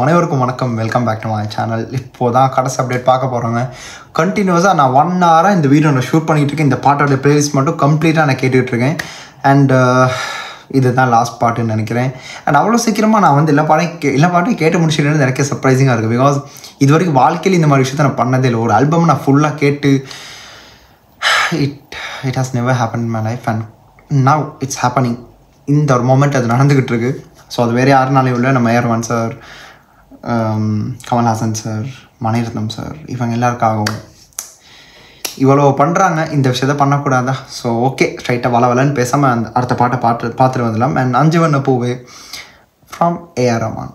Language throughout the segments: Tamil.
அனைவருக்கும் வணக்கம். Welcome back to my channel. இப்போ தான் கடைசி அப்டேட் பார்க்க போகிறோங்க. கண்டினியூஸாக நான் 1 hour இந்த வீடியோ நான் ஷூட் பண்ணிகிட்டு இருக்கேன். இந்த பாட்டோட ப்ளேலிஸ்ட் மட்டும் கம்ப்ளீட்டாக நான் கேட்டுட்ருக்கேன். அண்ட் இதுதான் லாஸ்ட் பாட்டுன்னு நினைக்கிறேன். அண்ட் அவ்வளோ சீக்கிரமாக நான் வந்து எல்லா பாட்டையும் கேட்டு முடிச்சிட்டேன்னு எனக்கே சர்ப்ரைசிங்காக இருக்குது. பிகாஸ் இது வரைக்கும் வாழ்க்கையில் இந்த மாதிரி விஷயத்தை நான் பண்ணதே இல்லை. ஒரு ஆல்பம் நான் ஃபுல்லாக கேட்டு it has never happen in my life and now it's happening. இந்த ஒரு மொமெண்ட் அது நடந்துக்கிட்டு இருக்கு. ஸோ அது வேறு யாருனாலையும் இல்லை, நம்ம AR1 sir, Kamal Haasan sir, Mani Ratnam sir, இவங்க எல்லாருக்காகவும் இவ்வளோ பண்ணுறாங்க. இந்த விஷயத்த பண்ணக்கூடாதா? ஸோ ஓகே, ஸ்ட்ரைட்டாக வளன்னு பேசாமல் அந்த அடுத்த பாட்டை பார்த்துட்டு வந்துடலாம். அண்ட் 5 வண்ண பூவே ஃப்ரம் AR ரஹ்மான்.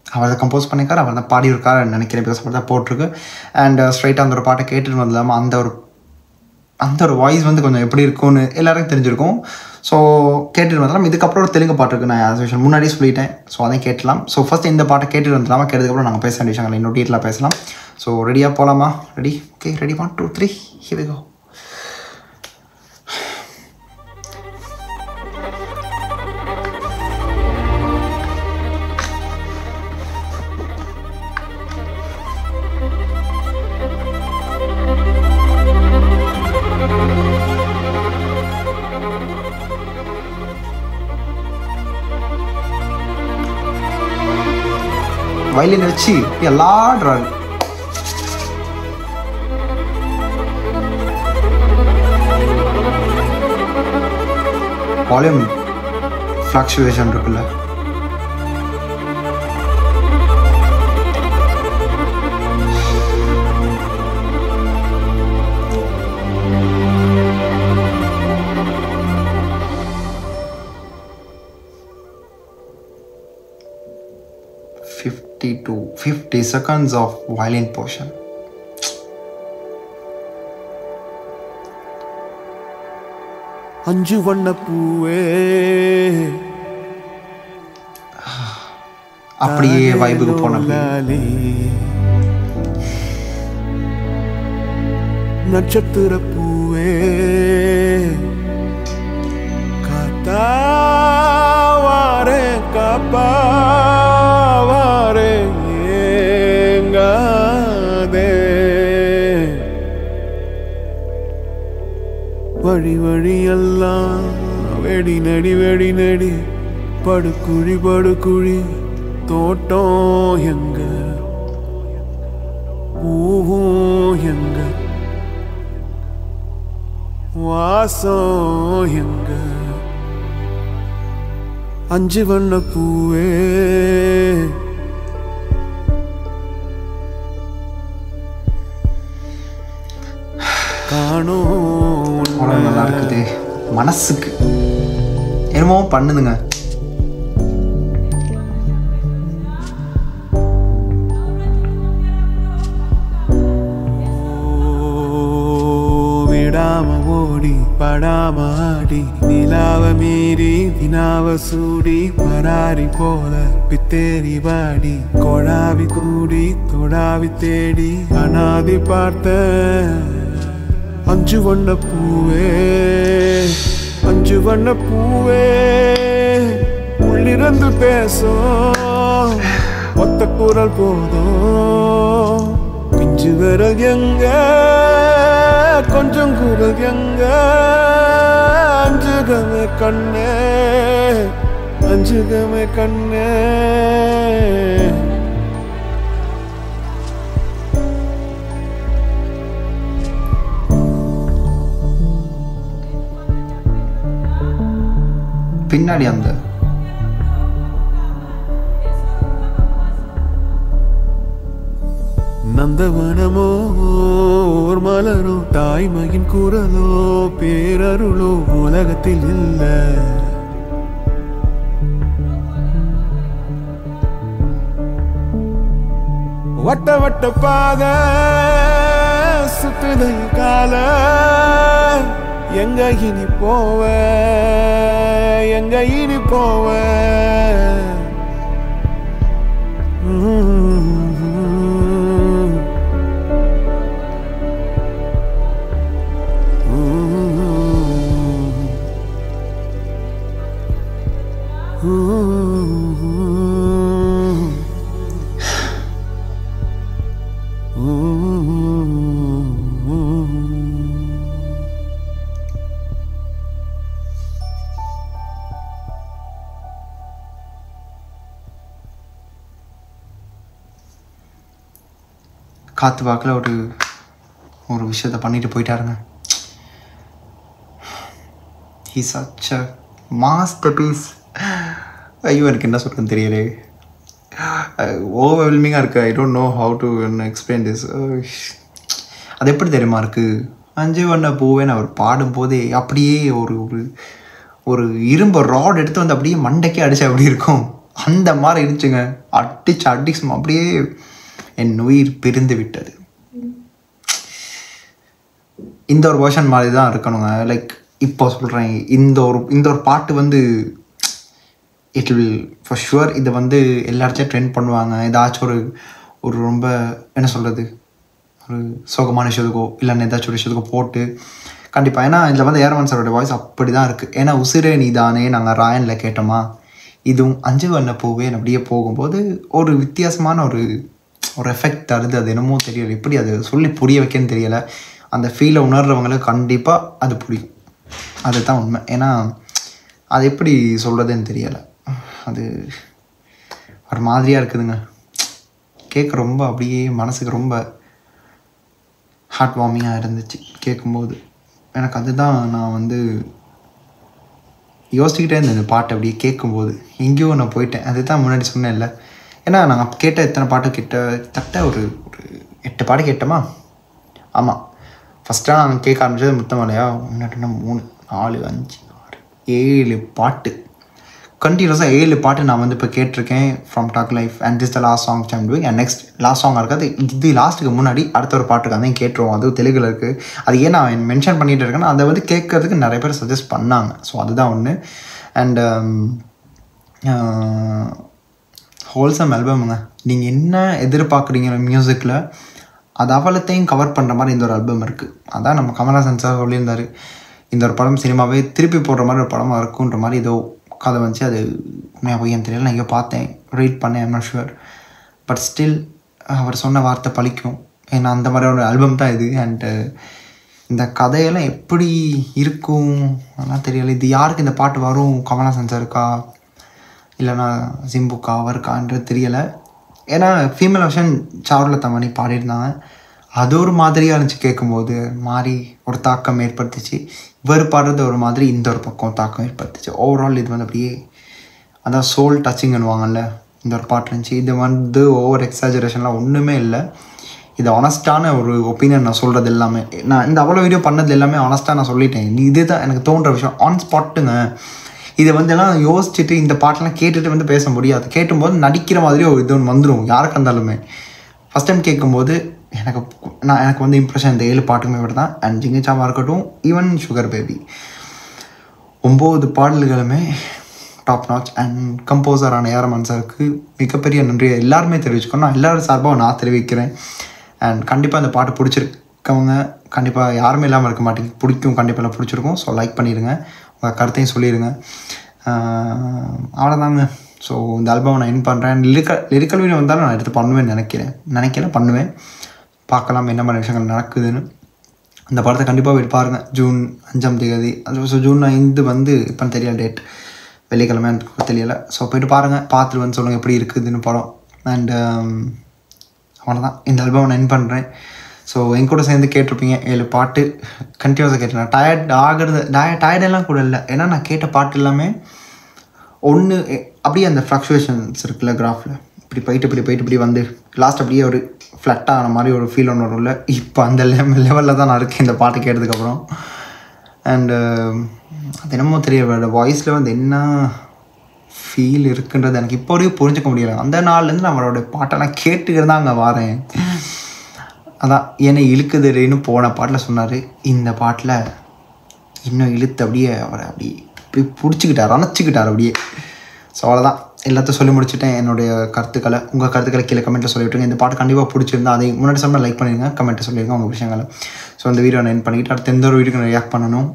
அவர் தான் கம்போஸ் பண்ணியிருக்காரு, அவர் தான் பாடியிருக்காரு நினைக்கிறேன். பிகாஸ் அவர் தான் போட்டிருக்கு. அண்ட் ஸ்ட்ரைட்டாக அந்த ஒரு பாட்டை கேட்டுட்டு வந்துடலாமா? அந்த ஒரு வாய்ஸ் வந்து கொஞ்சம் எப்படி இருக்கும்னு எல்லாருக்கும் தெரிஞ்சிருக்கும். ஸோ கேட்டுட்டு வந்துடலாம். இதுக்கப்புறம் ஒரு தெலுங்கு பாட்டு இருக்குது, நான் ஆஸ் யூஷுவல் முன்னாடியே சொல்லிட்டேன். ஸோ அதையும் கேட்டலாம். ஸோ ஃபஸ்ட் இந்த பாட்டை கேட்டுட்டு வந்துடலாமா? கேட்டதுக்கப்புறம் நாங்கள் பேச வேண்டிய விஷயங்கள் இன்னும் டீட்டெயிலாக பேசலாம். ஸோ ரெடியாக போகலாமா? Ready? Okay, ready. 1 2 3 here we go. Violin வச்சு எல்லாடுறாங்க. வால்யூம் ஃப்ளக்சுவேஷன் இருக்குல்ல. to 50 seconds of violin portion. அஞ்சு வண்ண பூவே அப்படியே வைபுக்கு போனோம். நட்சத்திர பூவே காத்தாவாரே காப்பாவாரே ஏங்காதே வழி வழியெல்லாம் வெடி நடி வெடி நடி படுக்குழி படுக்குழி தோட்டம் எங்க பூவும் எங்க வாசம் எங்க அஞ்சு வண்ண பூவே காணோம். நல்லா இருக்குது, மனசுக்கு என்னமோ பண்ணுதுங்க. விடாம ஓடி படாம ஆடி நிலாவ மீறி வினாவ சூடி பராரி போல பித்தேரி வாடி கொடாவி கூடி தொடாவி தேடி அனாதி பார்த்த அஞ்சு வண்ண பூவே அஞ்சு வண்ண பூவே உள்ளிருந்து பேசும் ஒத்த குரல் போதும். பிஞ்சு விரல் எங்க கொஞ்சம் குரல் எங்க அஞ்சுகமே கண்ணே அஞ்சுகமே கண்ணே. பின்னாடி அந்த நந்தவனமோ ஓர் மலரோ தாய்மையின் குரலோ பேரருளோ உலகத்தில் இல்ல. வட்ட வட்ட பாத சுத்துதை கால எங்க இனி போவ எங்க இனி போவ. காற்று வாக்கில் ஒரு விஷயத்த பண்ணிட்டு போயிட்டாருங்க. He such a masterpiece. ஐயோ எனக்கு என்ன சொல்கிறேன்னு தெரியலே, ஓவர்வெல்மிங்காக இருக்குது. I don't know how to explain this. அது எப்படி தெரியுமா இருக்குது, அஞ்சு வண்ண பூவேன்னு அவர் பாடும்போதே அப்படியே ஒரு இரும்பு ராட் எடுத்து வந்து அப்படியே மண்டைக்கே அடிச்சு அப்படி இருக்கும், அந்த மாதிரி இருந்துச்சுங்க. அடிச்சு அப்படியே என் உயிர் பிரிந்து விட்டது. இந்த ஒரு வேர்ஷன் மாதிரி தான் இருக்கணுங்க. லைக் இப்போ சொல்கிறேன், இந்த ஒரு பாட்டு வந்து இட் வில் ஃபார் ஷுவர் இதை வந்து எல்லாத்தையும் ட்ரெண்ட் பண்ணுவாங்க. ஏதாச்சும் ஒரு ரொம்ப என்ன சொல்கிறது, ஒரு சோகமான விஷயத்துக்கோ இல்லைன்னா ஏதாச்சும் ஒரு விஷயத்துக்கோ போட்டு கண்டிப்பாக. ஏன்னா இதில் வந்து ஏஆர் சாரோட வாய்ஸ் அப்படி தான் இருக்குது. ஏன்னா உசிரே நீதானே நாங்கள் ராயனில் கேட்டோமா, இதுவும் அஞ்சு வண்ண பூவே அப்படியே போகும்போது ஒரு வித்தியாசமான ஒரு எஃபெக்ட் தருது. அது என்னமோ தெரியலை, எப்படி அது சொல்லி புரிய வைக்கன்னு தெரியலை. அந்த ஃபீலை உணர்றவங்களுக்கு கண்டிப்பாக அது புரியும், அதுதான் உண்மை. ஏன்னா அது எப்படி சொல்கிறதுன்னு தெரியலை, அது ஒரு மாதிரியாக இருக்குதுங்க. கேட்க ரொம்ப அப்படியே மனசுக்கு ரொம்ப ஹார்ட் வார்மிங்காக இருந்துச்சு கேட்கும்போது. எனக்கு அதுதான் நான் வந்து யோசிச்சுக்கிட்டே இருந்தேன் இந்த பாட்டை அப்படியே கேட்கும்போது. எங்கேயோ நான் போயிட்டேன், அதுதான் முன்னாடி சொன்னேன் இல்லை. ஏன்னா நாங்கள் கேட்ட எத்தனை பாட்டு கிட்டத்தட்ட ஒரு 8 பாட்டு கேட்டோமா. ஆமாம், ஃபஸ்ட்டாக நாங்கள் கேட்க ஆரம்பித்தது முத்தமலையா, முன்னாடி 3 4 5 6 7 பாட்டு கண்டினியூஸாக 7 பாட்டு நான் வந்து இப்போ கேட்டிருக்கேன் from dog life. And this the last song I'm doing. And next last சாங்காக இருக்காது, இது லாஸ்ட்டுக்கு முன்னாடி அடுத்த ஒரு பாட்டுக்கு அதையும் கேட்டுருவோம். அதுவும் தெலுங்கில் இருக்குது. அது ஏன் நான் மென்ஷன் பண்ணிகிட்டு இருக்கேன்னா, அதை வந்து கேட்கறதுக்கு நிறைய பேர் சஜஸ்ட் பண்ணாங்க. ஸோ அதுதான் ஒன்று. அண்ட் ஹோல்சம் ஆல்பமுங்க. நீங்கள் என்ன எதிர்பார்க்குறீங்க மியூசிக்கில், அது அவலத்தையும் கவர் பண்ணுற மாதிரி இந்த ஒரு ஆல்பம் இருக்குது. அதான் நம்ம கமல்ஹாசன் சார் சொல்லியிருந்தார், இந்த ஒரு படம் சினிமாவே திருப்பி போடுற மாதிரி ஒரு படமாக இருக்குன்ற மாதிரி ஏதோ கதை வந்துச்சு. அது உண்மையாக போய் தெரியல, நான் இங்கே பார்த்தேன், ரீட் பண்ணேன், I'm not sure. But still அவர் சொன்ன வார்த்தை பழிக்கும். ஏன்னா அந்த மாதிரி ஒரு ஆல்பம் தான் இது. அண்டு இந்த கதையெல்லாம் எப்படி இருக்கும் அதெல்லாம் தெரியலை. இது யாருக்கு இந்த பாட்டு வரும், கமல்ஹாசன் சாருக்கா இல்லைனா சிம்புக்கா அவருக்கான்றது தெரியலை. ஏன்னா ஃபீமேல் வெர்ஷன் சாருலதா மணி பாடியிருந்தாங்க, அது ஒரு மாதிரியாக இருந்துச்சு கேட்கும்போது, மாதிரி ஒரு தாக்கம் ஏற்படுத்திச்சு. இவர் பாடுறது ஒரு மாதிரி, இந்த ஒரு பக்கம் தாக்கம் ஏற்படுத்திச்சு. ஓவரால் இது வந்து அப்படியே அதான் சோல் டச்சிங்னுவாங்கல்ல, இந்த ஒரு பாட்டு இருந்துச்சு. இது வந்து ஓவர் எக்ஸாஜரேஷன்லாம் ஒன்றுமே இல்லை. இது ஆனஸ்டான ஒரு ஒப்பீனியன் நான் சொல்கிறது எல்லாமே. நான் இந்த அவ்வளோ வீடியோ பண்ணது எல்லாமே ஆனஸ்ட்டாக நான் சொல்லிட்டேன். இது தான் எனக்கு தோன்ற விஷயம், ஆன் ஸ்பாட்டுங்க. இதை வந்து எல்லாம் யோசிச்சுட்டு இந்த பாட்டெல்லாம் கேட்டுட்டு வந்து பேச முடியாது. கேட்டும்போது நடிக்கிற மாதிரி ஒரு இது ஒன்று வந்துடும் யாருக்கு இருந்தாலுமே. ஃபஸ்ட் டைம் கேட்கும்போது எனக்கு வந்து இம்ப்ரெஷன் இந்த 7 பாட்டுக்குமே விட தான். அண்ட் ஜிங்கிச்சாமா இருக்கட்டும், ஈவன் சுகர் பேபி 9 பாடல்களுமே டாப் நாச். அண்ட் கம்போசரான ஏஆர் சாருக்கு மிகப்பெரிய நன்றியை எல்லாருமே தெரிவிச்சுக்கணும். நான் எல்லோரும் சார்பாக நான் தெரிவிக்கிறேன். அண்ட் கண்டிப்பாக அந்த பாட்டு பிடிச்சிருக்கவங்க கண்டிப்பாக யாருமே இல்லாமல் இருக்க மாட்டேங்க, பிடிக்கும், கண்டிப்பாக எல்லாம் பிடிச்சிருக்கும். ஸோ லைக் பண்ணிடுங்க, உங்கள் கருத்தையும் சொல்லிடுங்க. அவ்வளோதாங்க. ஸோ இந்த ஆல்பம் நான் என் பண்ணுறேன். லிரிக்கல் வீடியோ வந்தாலும் நான் எடுத்து பண்ணுவேன். பார்க்கலாம் என்ன மாதிரி விஷயங்கள் நடக்குதுன்னு. இந்த படத்தை கண்டிப்பாக பாருங்கள். ஜூன் 5ஆம் தேதி, ஸோ ஜூன் 5 வந்து இப்போன்னு தெரியல டேட், வெள்ளிக்கிழமை தெரியலை. ஸோ போய்ட்டு பாருங்கள், பார்த்துட்டு வந்து சொல்லுங்கள் எப்படி இருக்குதுன்னு படம். அண்டு அவ்வளோதான், இந்த ஆல்பம் நான் என் பண்ணுறேன். ஸோ என் கூட சேர்ந்து கேட்டிருப்பீங்க 7 பாட்டு கண்டினியூஸாக கேட்டேன். டயர்டெல்லாம் கூட இல்லை. ஏன்னா நான் கேட்ட பாட்டு எல்லாமே ஒன்று அப்படியே அந்த ஃப்ளக்சுவேஷன்ஸ் இருக்குல்ல கிராஃபில், இப்படி போயிட்டு இப்படி வந்து லாஸ்ட் அப்படியே ஒரு ஃப்ளட்டான மாதிரி ஒரு ஃபீல் ஒன்று வரும்ல. இப்போ அந்த லெவலில் தான் நான் இருக்கேன் இந்த பாட்டு கேட்டதுக்கப்புறம். அண்டு அது என்னமோ தெரியல, வாய்ஸில் வந்து என்ன ஃபீல் இருக்குன்றது எனக்கு இப்போ வரையும் புரிஞ்சுக்க முடியலை. அந்த நாள்லேருந்து நம்மளோட பாட்டெல்லாம் கேட்டுக்கிட்டு தான் அங்கே வரேன். அதான் என்னை இழுக்குதுன்னு போன பாட்டில் சொன்னார், இந்த பாட்டில் இன்னும் இழுத்து அப்படியே அவரை அப்படியே பிடிச்சிக்கிட்டார், அணைச்சிக்கிட்டார் அப்படியே. ஸோ அவ்வளோதான், எல்லாத்தையும் சொல்லி முடிச்சுட்டேன். என்னுடைய கருத்துக்களை, உங்கள் கருத்துக்களை கீழே கமெண்ட்டில் சொல்லிவிட்டுருங்க. இந்த பாட்டு கண்டிப்பாக பிடிச்சிருந்தா அதை முன்னாடி சொன்னால் லைக் பண்ணிடுங்க, கமெண்ட்டை சொல்லிடுங்க உங்கள் விஷயங்களை. ஸோ இந்த வீடியோ நான் என் பண்ணிக்கிட்டு அடுத்த எந்த ஒரு வீடியோக்கு நான் ரியாக்ட் பண்ணணும்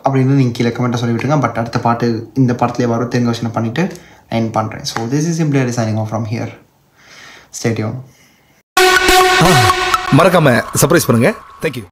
அப்படின்னு நீங்கள் கீழே கமெண்ட்டை சொல்லிவிட்டுருங்க. பட் அடுத்த பாட்டு இந்த பாடத்துலேயே வரும் தெலுங்கு வெர்ஷனை பண்ணிவிட்டு நான் என் பண்ணுறேன். So this is simply signing off from here. Stay tune. மறக்காம சர்ப்ரைஸ் பண்ணுங்க. தேங்க்யூ.